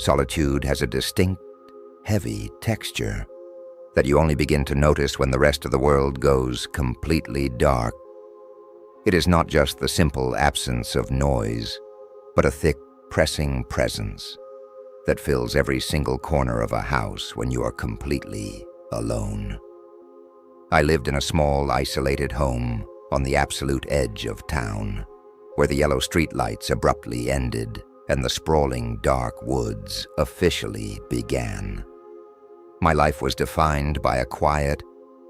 Solitude has a distinct, heavy texture that you only begin to notice when the rest of the world goes completely dark. It is not just the simple absence of noise, but a thick, pressing presence that fills every single corner of a house when you are completely alone. I lived in a small, isolated home on the absolute edge of town, where the yellow streetlights abruptly ended and the sprawling dark woods officially began. My life was defined by a quiet,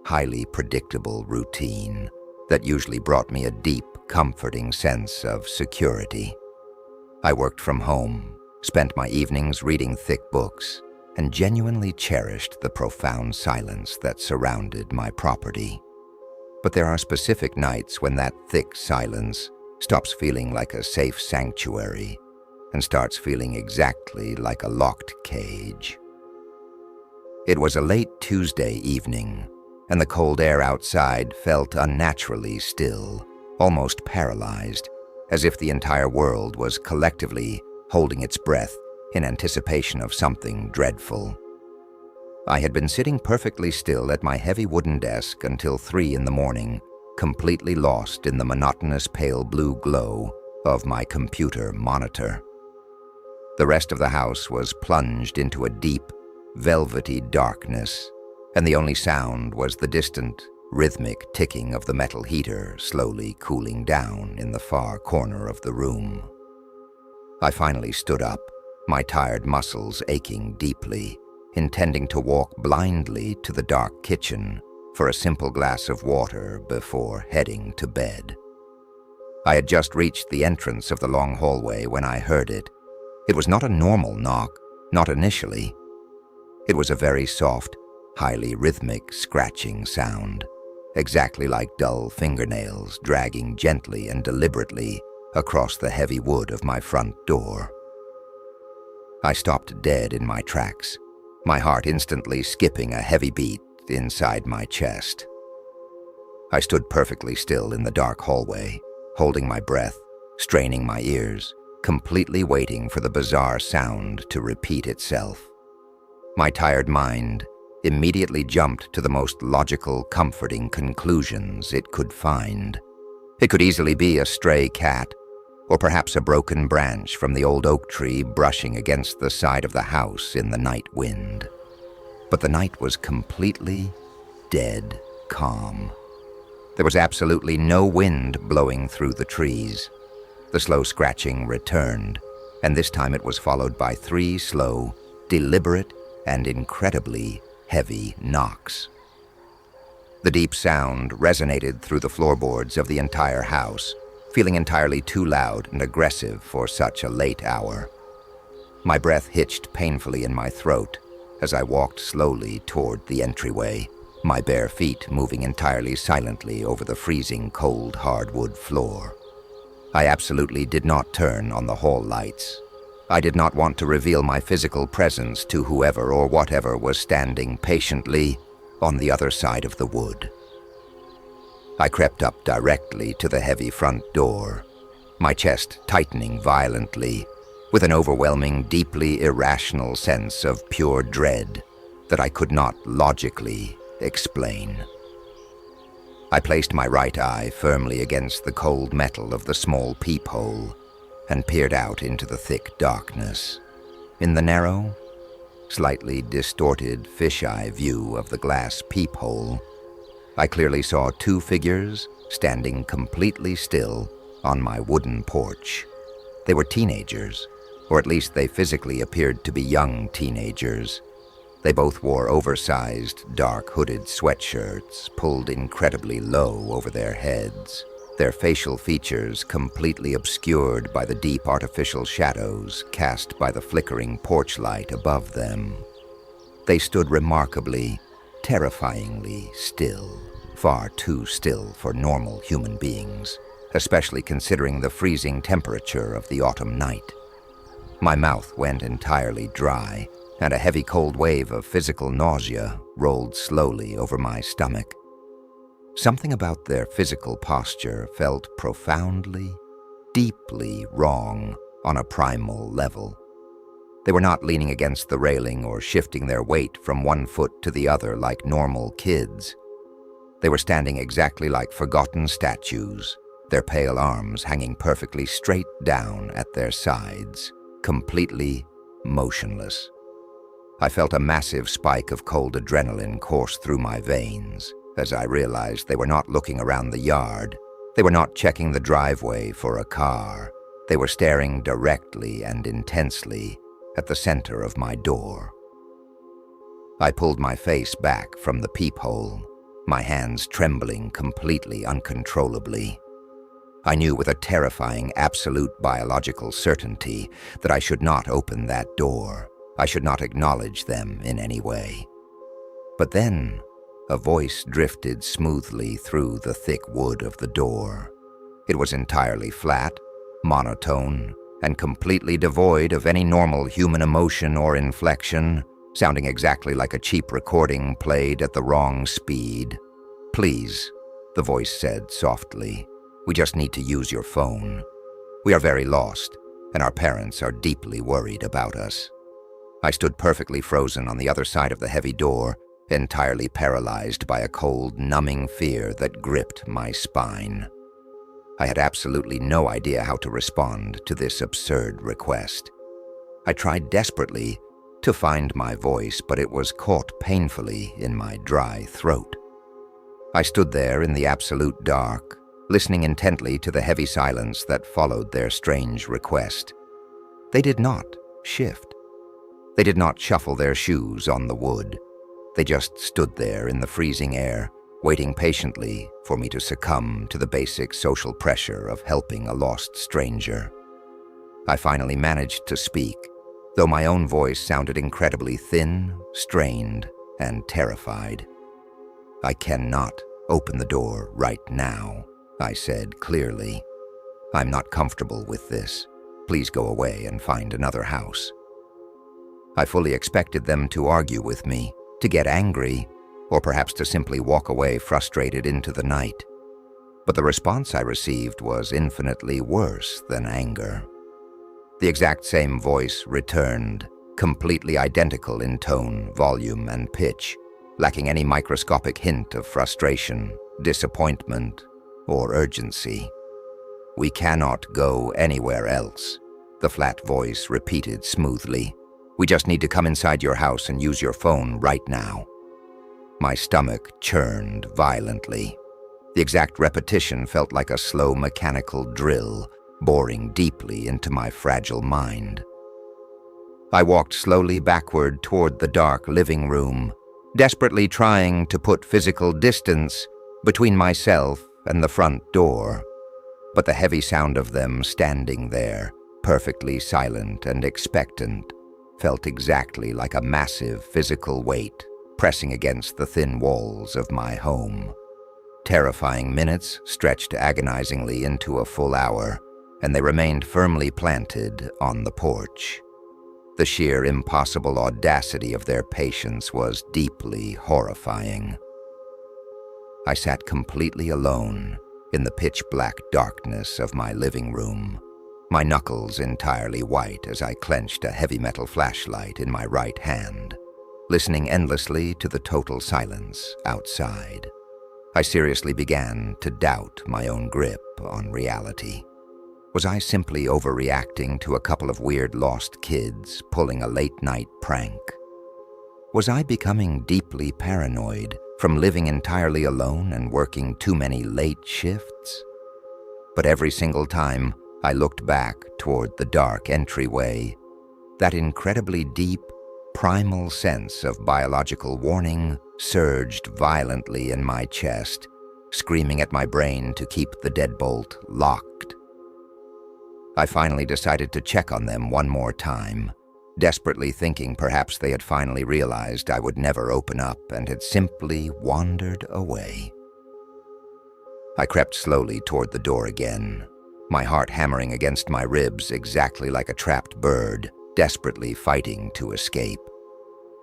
highly predictable routine that usually brought me a deep, comforting sense of security. I worked from home, spent my evenings reading thick books, and genuinely cherished the profound silence that surrounded my property. But there are specific nights when that thick silence stops feeling like a safe sanctuary and starts feeling exactly like a locked cage. It was a late Tuesday evening, and the cold air outside felt unnaturally still, almost paralyzed, as if the entire world was collectively holding its breath in anticipation of something dreadful. I had been sitting perfectly still at my heavy wooden desk until 3 in the morning, completely lost in the monotonous pale blue glow of my computer monitor. The rest of the house was plunged into a deep, velvety darkness, and the only sound was the distant, rhythmic ticking of the metal heater slowly cooling down in the far corner of the room. I finally stood up, my tired muscles aching deeply, intending to walk blindly to the dark kitchen for a simple glass of water before heading to bed. I had just reached the entrance of the long hallway when I heard it. It was not a normal knock, not initially. It was a very soft, highly rhythmic scratching sound, exactly like dull fingernails dragging gently and deliberately across the heavy wood of my front door. I stopped dead in my tracks, my heart instantly skipping a heavy beat inside my chest. I stood perfectly still in the dark hallway, holding my breath, straining my ears, completely waiting for the bizarre sound to repeat itself. My tired mind immediately jumped to the most logical, comforting conclusions it could find. It could easily be a stray cat, or perhaps a broken branch from the old oak tree brushing against the side of the house in the night wind. But the night was completely, dead calm. There was absolutely no wind blowing through the trees. The slow scratching returned, and this time it was followed by 3 slow, deliberate, and incredibly heavy knocks. The deep sound resonated through the floorboards of the entire house, feeling entirely too loud and aggressive for such a late hour. My breath hitched painfully in my throat as I walked slowly toward the entryway, my bare feet moving entirely silently over the freezing cold hardwood floor. I absolutely did not turn on the hall lights. I did not want to reveal my physical presence to whoever or whatever was standing patiently on the other side of the wood. I crept up directly to the heavy front door, my chest tightening violently, with an overwhelming, deeply irrational sense of pure dread that I could not logically explain. I placed my right eye firmly against the cold metal of the small peephole and peered out into the thick darkness. In the narrow, slightly distorted fisheye view of the glass peephole, I clearly saw 2 figures standing completely still on my wooden porch. They were teenagers, or at least they physically appeared to be young teenagers. They both wore oversized, dark hooded sweatshirts pulled incredibly low over their heads, their facial features completely obscured by the deep artificial shadows cast by the flickering porch light above them. They stood remarkably, terrifyingly still, far too still for normal human beings, especially considering the freezing temperature of the autumn night. My mouth went entirely dry, and a heavy cold wave of physical nausea rolled slowly over my stomach. Something about their physical posture felt profoundly, deeply wrong on a primal level. They were not leaning against the railing or shifting their weight from one foot to the other like normal kids. They were standing exactly like forgotten statues, their pale arms hanging perfectly straight down at their sides, completely motionless. I felt a massive spike of cold adrenaline course through my veins as I realized they were not looking around the yard. They were not checking the driveway for a car. They were staring directly and intensely at the center of my door. I pulled my face back from the peephole, my hands trembling completely uncontrollably. I knew with a terrifying, absolute biological certainty that I should not open that door. I should not acknowledge them in any way. But then, a voice drifted smoothly through the thick wood of the door. It was entirely flat, monotone, and completely devoid of any normal human emotion or inflection, sounding exactly like a cheap recording played at the wrong speed. "Please," the voice said softly, "we just need to use your phone. We are very lost, and our parents are deeply worried about us." I stood perfectly frozen on the other side of the heavy door, entirely paralyzed by a cold, numbing fear that gripped my spine. I had absolutely no idea how to respond to this absurd request. I tried desperately to find my voice, but it was caught painfully in my dry throat. I stood there in the absolute dark, listening intently to the heavy silence that followed their strange request. They did not shift. They did not shuffle their shoes on the wood. They just stood there in the freezing air, waiting patiently for me to succumb to the basic social pressure of helping a lost stranger. I finally managed to speak, though my own voice sounded incredibly thin, strained, and terrified. "I cannot open the door right now," I said clearly. "I'm not comfortable with this. Please go away and find another house." I fully expected them to argue with me, to get angry, or perhaps to simply walk away frustrated into the night. But the response I received was infinitely worse than anger. The exact same voice returned, completely identical in tone, volume, and pitch, lacking any microscopic hint of frustration, disappointment, or urgency. "We cannot go anywhere else," the flat voice repeated smoothly. "We just need to come inside your house and use your phone right now." My stomach churned violently. The exact repetition felt like a slow mechanical drill, boring deeply into my fragile mind. I walked slowly backward toward the dark living room, desperately trying to put physical distance between myself and the front door. But the heavy sound of them standing there, perfectly silent and expectant, felt exactly like a massive physical weight pressing against the thin walls of my home. Terrifying minutes stretched agonizingly into a full hour, and they remained firmly planted on the porch. The sheer impossible audacity of their patience was deeply horrifying. I sat completely alone in the pitch-black darkness of my living room, my knuckles entirely white as I clenched a heavy metal flashlight in my right hand, listening endlessly to the total silence outside. I seriously began to doubt my own grip on reality. Was I simply overreacting to a couple of weird lost kids pulling a late-night prank? Was I becoming deeply paranoid from living entirely alone and working too many late shifts? But every single time I looked back toward the dark entryway, that incredibly deep, primal sense of biological warning surged violently in my chest, screaming at my brain to keep the deadbolt locked. I finally decided to check on them one more time, desperately thinking perhaps they had finally realized I would never open up and had simply wandered away. I crept slowly toward the door again, my heart hammering against my ribs exactly like a trapped bird, desperately fighting to escape.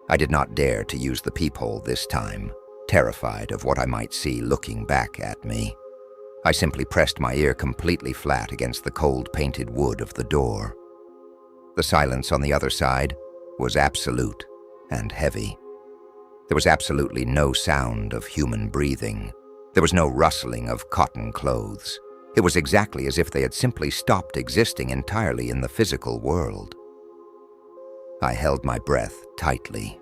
I did not dare to use the peephole this time, terrified of what I might see looking back at me. I simply pressed my ear completely flat against the cold painted wood of the door. The silence on the other side, was absolute and heavy. There was absolutely no sound of human breathing. There was no rustling of cotton clothes. It was exactly as if they had simply stopped existing entirely in the physical world. I held my breath tightly,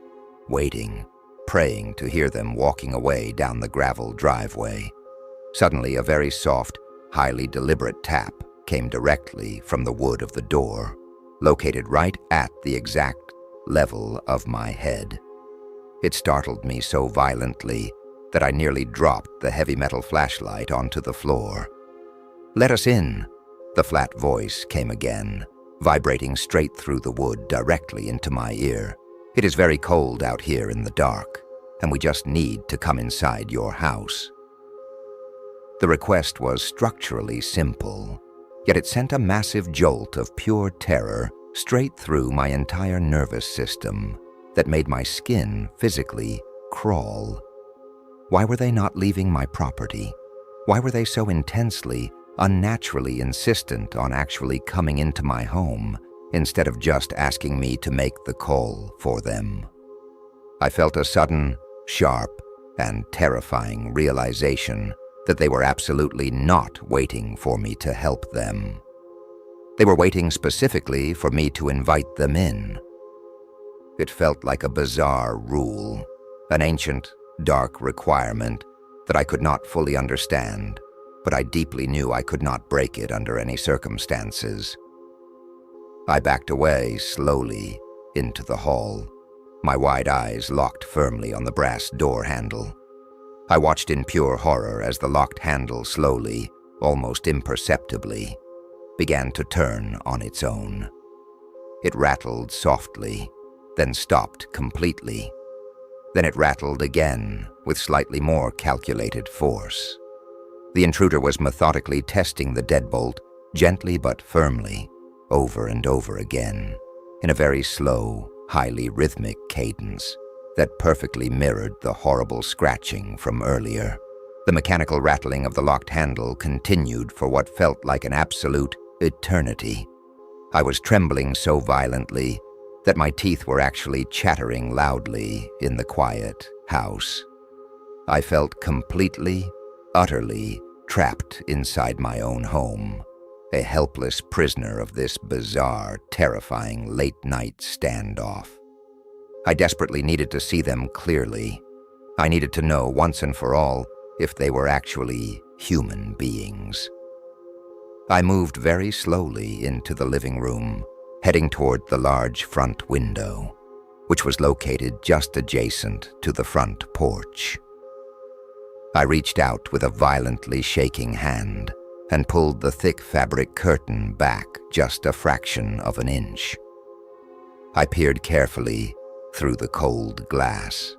waiting, praying to hear them walking away down the gravel driveway. Suddenly, a very soft, highly deliberate tap came directly from the wood of the door, located right at the exact level of my head. It startled me so violently that I nearly dropped the heavy metal flashlight onto the floor. "Let us in," the flat voice came again, vibrating straight through the wood directly into my ear. "It is very cold out here in the dark, and we just need to come inside your house." The request was structurally simple, yet it sent a massive jolt of pure terror straight through my entire nervous system that made my skin physically crawl. Why were they not leaving my property? Why were they so intensely, unnaturally insistent on actually coming into my home instead of just asking me to make the call for them? I felt a sudden, sharp, and terrifying realization that they were absolutely not waiting for me to help them. They were waiting specifically for me to invite them in. It felt like a bizarre rule, an ancient, dark requirement that I could not fully understand, but I deeply knew I could not break it under any circumstances. I backed away slowly into the hall, my wide eyes locked firmly on the brass door handle. I watched in pure horror as the locked handle slowly, almost imperceptibly, began to turn on its own. It rattled softly, then stopped completely. Then it rattled again with slightly more calculated force. The intruder was methodically testing the deadbolt, gently but firmly, over and over again, in a very slow, highly rhythmic cadence that perfectly mirrored the horrible scratching from earlier. The mechanical rattling of the locked handle continued for what felt like an absolute eternity. I was trembling so violently that my teeth were actually chattering loudly in the quiet house. I felt completely, utterly trapped inside my own home, a helpless prisoner of this bizarre, terrifying late-night standoff. I desperately needed to see them clearly. I needed to know once and for all if they were actually human beings. I moved very slowly into the living room, heading toward the large front window, which was located just adjacent to the front porch. I reached out with a violently shaking hand and pulled the thick fabric curtain back just a fraction of an inch. I peered carefully through the cold glass.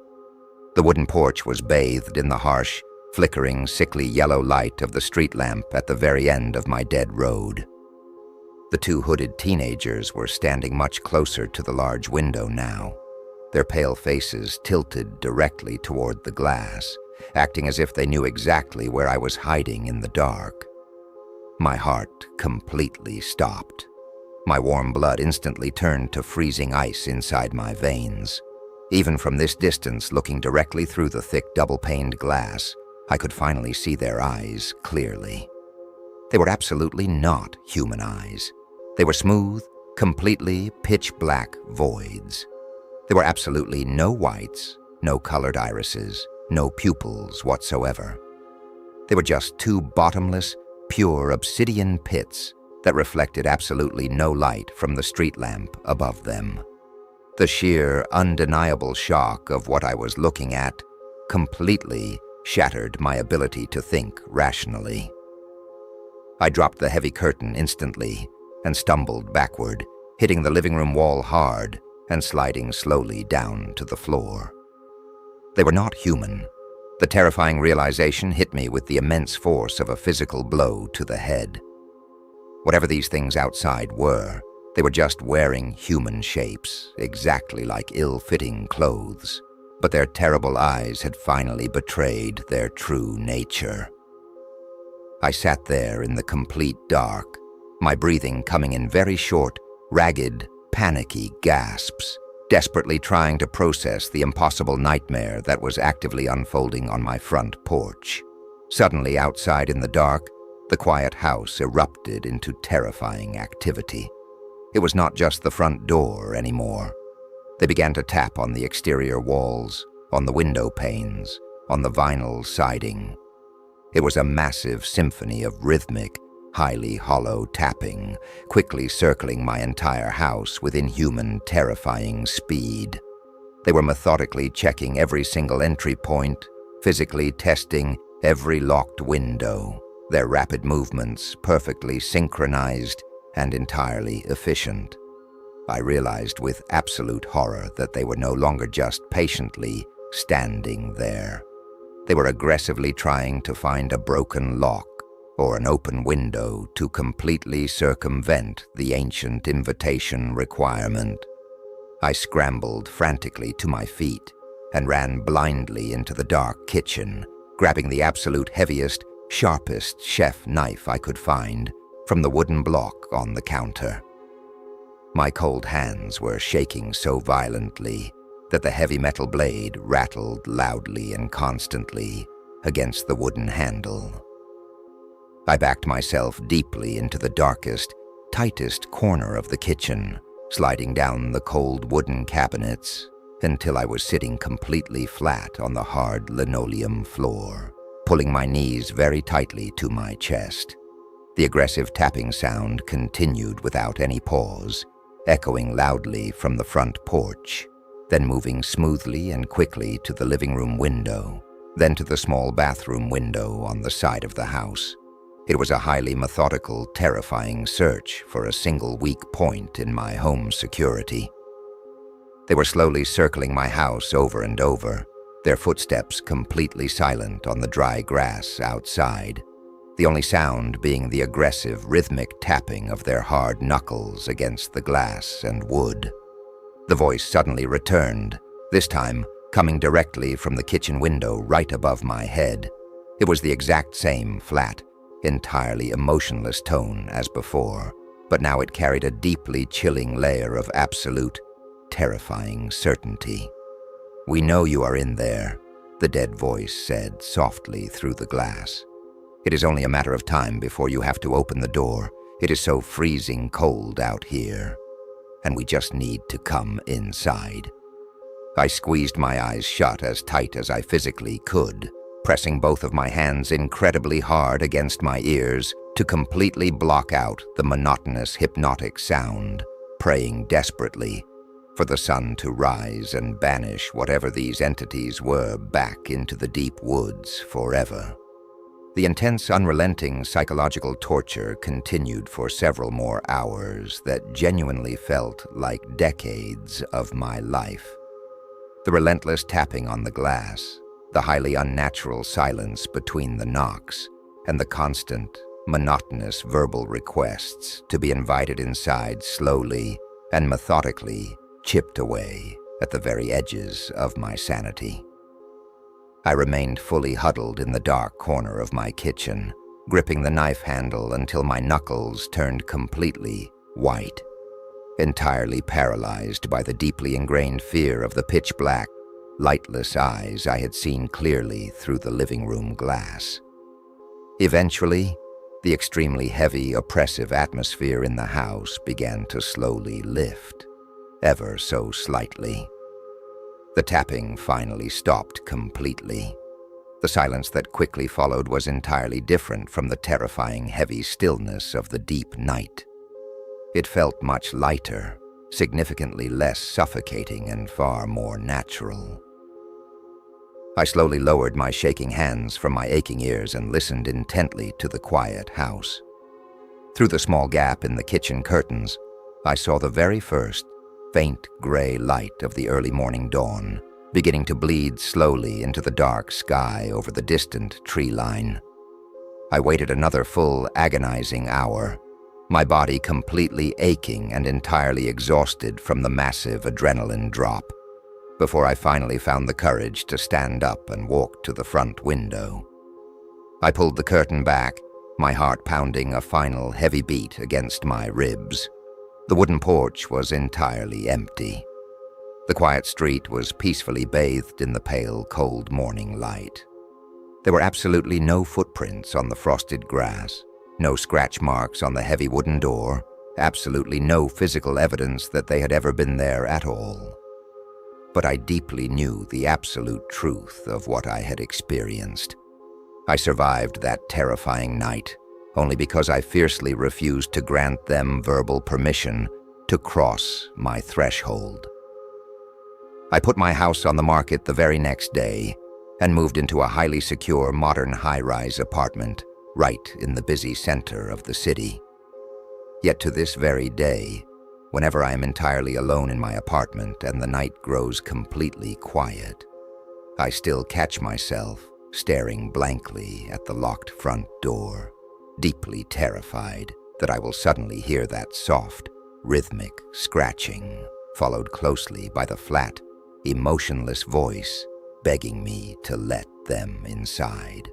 The wooden porch was bathed in the harsh, flickering, sickly yellow light of the street lamp at the very end of my dead road. The two hooded teenagers were standing much closer to the large window now, their pale faces tilted directly toward the glass, acting as if they knew exactly where I was hiding in the dark. My heart completely stopped. My warm blood instantly turned to freezing ice inside my veins. Even from this distance, looking directly through the thick double-paned glass, I could finally see their eyes clearly. They were absolutely not human eyes. They were smooth, completely pitch-black voids. There were absolutely no whites, no colored irises, no pupils whatsoever. They were just two bottomless, pure obsidian pits that reflected absolutely no light from the street lamp above them. The sheer, undeniable shock of what I was looking at completely shattered my ability to think rationally. I dropped the heavy curtain instantly and stumbled backward, hitting the living room wall hard and sliding slowly down to the floor. They were not human. The terrifying realization hit me with the immense force of a physical blow to the head. Whatever these things outside were, they were just wearing human shapes, exactly like ill-fitting clothes, but their terrible eyes had finally betrayed their true nature. I sat there in the complete dark, my breathing coming in very short, ragged, panicky gasps, desperately trying to process the impossible nightmare that was actively unfolding on my front porch. Suddenly, outside in the dark, the quiet house erupted into terrifying activity. It was not just the front door anymore. They began to tap on the exterior walls, on the window panes, on the vinyl siding. It was a massive symphony of rhythmic, highly hollow tapping, quickly circling my entire house with inhuman, terrifying speed. They were methodically checking every single entry point, physically testing every locked window, their rapid movements perfectly synchronized and entirely efficient. I realized with absolute horror that they were no longer just patiently standing there. They were aggressively trying to find a broken lock or an open window to completely circumvent the ancient invitation requirement. I scrambled frantically to my feet and ran blindly into the dark kitchen, grabbing the absolute heaviest, sharpest chef knife I could find from the wooden block on the counter. My cold hands were shaking so violently that the heavy metal blade rattled loudly and constantly against the wooden handle. I backed myself deeply into the darkest, tightest corner of the kitchen, sliding down the cold wooden cabinets until I was sitting completely flat on the hard linoleum floor, pulling my knees very tightly to my chest. The aggressive tapping sound continued without any pause, echoing loudly from the front porch, then moving smoothly and quickly to the living room window, then to the small bathroom window on the side of the house. It was a highly methodical, terrifying search for a single weak point in my home security. They were slowly circling my house over and over, their footsteps completely silent on the dry grass outside, the only sound being the aggressive, rhythmic tapping of their hard knuckles against the glass and wood. The voice suddenly returned, this time coming directly from the kitchen window right above my head. It was the exact same flat, entirely emotionless tone as before, but now it carried a deeply chilling layer of absolute, terrifying certainty. "We know you are in there," the dead voice said softly through the glass. "It is only a matter of time before you have to open the door. It is so freezing cold out here, and we just need to come inside." I squeezed my eyes shut as tight as I physically could, pressing both of my hands incredibly hard against my ears to completely block out the monotonous, hypnotic sound, praying desperately for the sun to rise and banish whatever these entities were back into the deep woods forever. The intense, unrelenting psychological torture continued for several more hours that genuinely felt like decades of my life. The relentless tapping on the glass, the highly unnatural silence between the knocks, and the constant, monotonous verbal requests to be invited inside slowly and methodically chipped away at the very edges of my sanity. I remained fully huddled in the dark corner of my kitchen, gripping the knife handle until my knuckles turned completely white, entirely paralyzed by the deeply ingrained fear of the pitch-black, lightless eyes I had seen clearly through the living room glass. Eventually, the extremely heavy, oppressive atmosphere in the house began to slowly lift, ever so slightly. The tapping finally stopped completely. The silence that quickly followed was entirely different from the terrifying heavy stillness of the deep night. It felt much lighter, significantly less suffocating and far more natural. I slowly lowered my shaking hands from my aching ears and listened intently to the quiet house. Through the small gap in the kitchen curtains, I saw the very first, faint gray light of the early morning dawn, beginning to bleed slowly into the dark sky over the distant tree line. I waited another full, agonizing hour, my body completely aching and entirely exhausted from the massive adrenaline drop, before I finally found the courage to stand up and walk to the front window. I pulled the curtain back, my heart pounding a final heavy beat against my ribs. The wooden porch was entirely empty. The quiet street was peacefully bathed in the pale, cold morning light. There were absolutely no footprints on the frosted grass, no scratch marks on the heavy wooden door, absolutely no physical evidence that they had ever been there at all. But I deeply knew the absolute truth of what I had experienced. I survived that terrifying night only because I fiercely refused to grant them verbal permission to cross my threshold. I put my house on the market the very next day and moved into a highly secure modern high-rise apartment right in the busy center of the city. Yet to this very day, whenever I am entirely alone in my apartment and the night grows completely quiet, I still catch myself staring blankly at the locked front door, deeply terrified that I will suddenly hear that soft, rhythmic scratching, followed closely by the flat, emotionless voice begging me to let them inside.